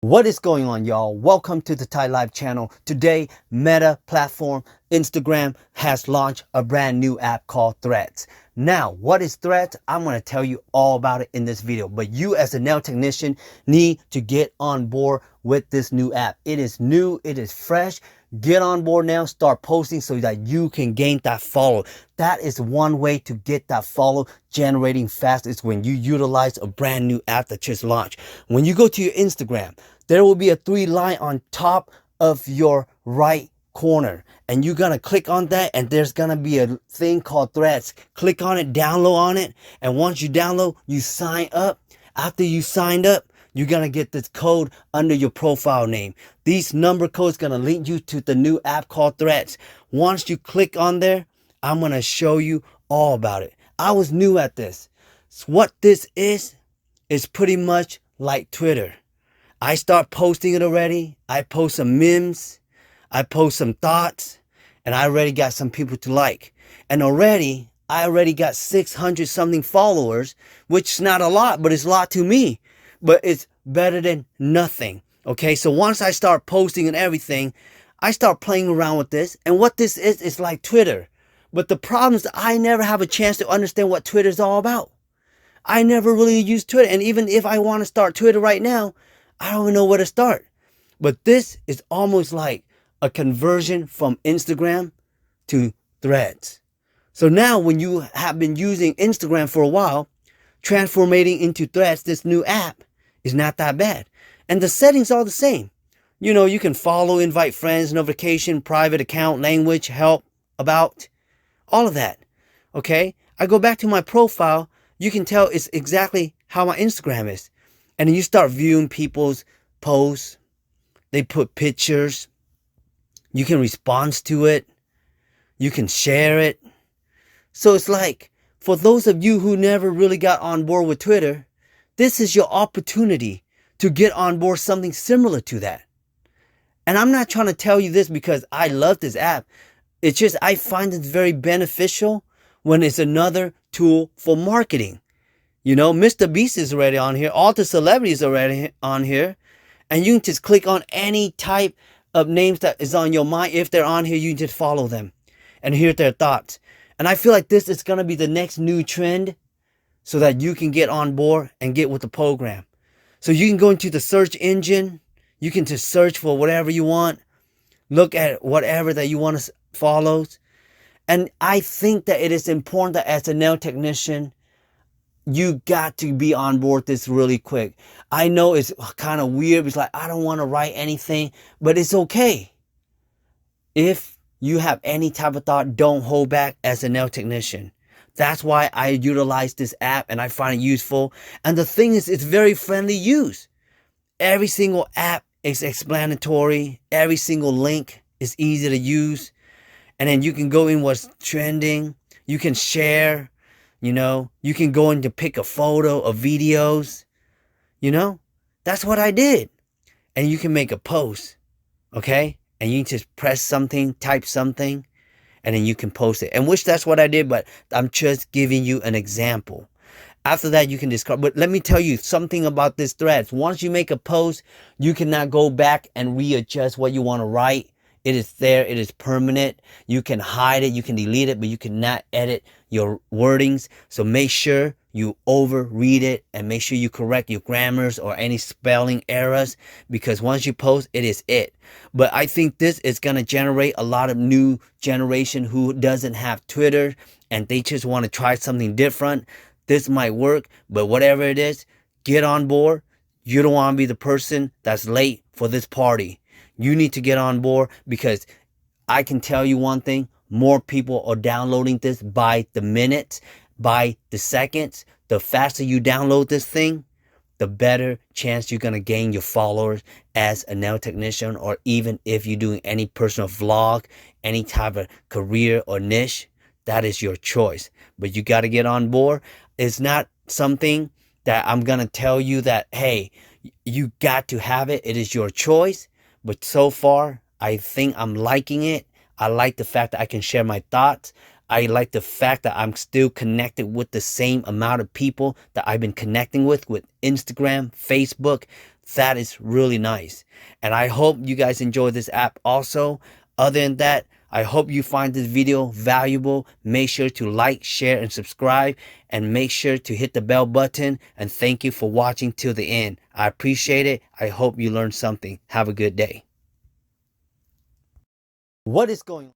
What is going on, y'all? Welcome to the Thai Live channel. Today, Meta platform Instagram has launched a brand new app called Threads. Now, what is Threads? I'm going to tell you all about it in this video. But you as a nail technician need to get on board with this new app. It is new. It is fresh. Get on board now. Start posting so that you can gain that follow. That is one way to get that follow generating fast, is when you utilize a brand new app that just launched. When you go to your Instagram, there will be a 3 line on top of your right corner, and you're gonna click on that, and there's gonna be a thing called Threads. Click on it, download on it, and once you download, you sign up. After you signed up, you're gonna get this code under your profile name. These number codes gonna link you to the new app called Threads. Once you click on there, I'm gonna show you all about it. I was new at this. So what this is pretty much like Twitter. I start posting it already. I post some memes. I post some thoughts. And I already got some people to like. And I already got 600 something followers, which is not a lot, but it's a lot to me. But it's better than nothing. Okay, so once I start posting and everything, I start playing around with this. And what this is like Twitter. But the problem is I never have a chance to understand what Twitter is all about. I never really use Twitter. And even if I want to start Twitter right now, I don't even know where to start. But this is almost like a conversion from Instagram to Threads. So now when you have been using Instagram for a while, transforming into Threads, this new app, is not that bad. And the settings are the same. You know, you can follow, invite friends, notification, private account, language, help, about, all of that. Okay? I go back to my profile. You can tell it's exactly how my Instagram is. And then you start viewing people's posts. They put pictures. You can respond to it. You can share it. So it's like, for those of you who never really got on board with Twitter, this is your opportunity to get on board something similar to that. And I'm not trying to tell you this because I love this app. It's just I find it very beneficial when it's another tool for marketing. You know, Mr. Beast is already on here. All the celebrities are already on here. And you can just click on any type of names that is on your mind. If they're on here, you can just follow them and hear their thoughts. And I feel like this is going to be the next new trend so that you can get on board and get with the program. So you can go into the search engine. You can just search for whatever you want. Look at whatever that you want to follow. And I think that it is important that as a nail technician, you got to be on board this really quick. I know it's kind of weird. It's like, I don't want to write anything, but it's okay. If you have any type of thought, don't hold back as a nail technician. That's why I utilize this app and I find it useful. And the thing is, it's very friendly use. Every single app is explanatory. Every single link is easy to use. And then you can go in what's trending. You can share. You know, you can go in to pick a photo of videos. You know, that's what I did. And you can make a post. Okay. And you just press something, type something, and then you can post it. And which that's what I did, but I'm just giving you an example. After that, you can discard. But let me tell you something about this Threads. Once you make a post, you cannot go back and readjust what you want to write. It is there. It is permanent. You can hide it. You can delete it, but you cannot edit your wordings. So make sure you overread it and make sure you correct your grammars or any spelling errors, because once you post, it is it. But I think this is going to generate a lot of new generation who doesn't have Twitter and they just want to try something different. This might work, but whatever it is, get on board. You don't want to be the person that's late for this party. You need to get on board, because I can tell you one thing. More people are downloading this by the minute, by the seconds. The faster you download this thing, the better chance you're going to gain your followers as a nail technician, or even if you're doing any personal vlog, any type of career or niche, that is your choice. But you got to get on board. It's not something that I'm going to tell you that, hey, you got to have it. It is your choice. But so far, I think I'm liking it. I like the fact that I can share my thoughts. I like the fact that I'm still connected with the same amount of people that I've been connecting with Instagram, Facebook, That is really nice. And I hope you guys enjoy this app also. Other than that, I hope you find this video valuable. Make sure to like, share, and subscribe. And make sure to hit the bell button. And thank you for watching till the end. I appreciate it. I hope you learned something. Have a good day. What is going on?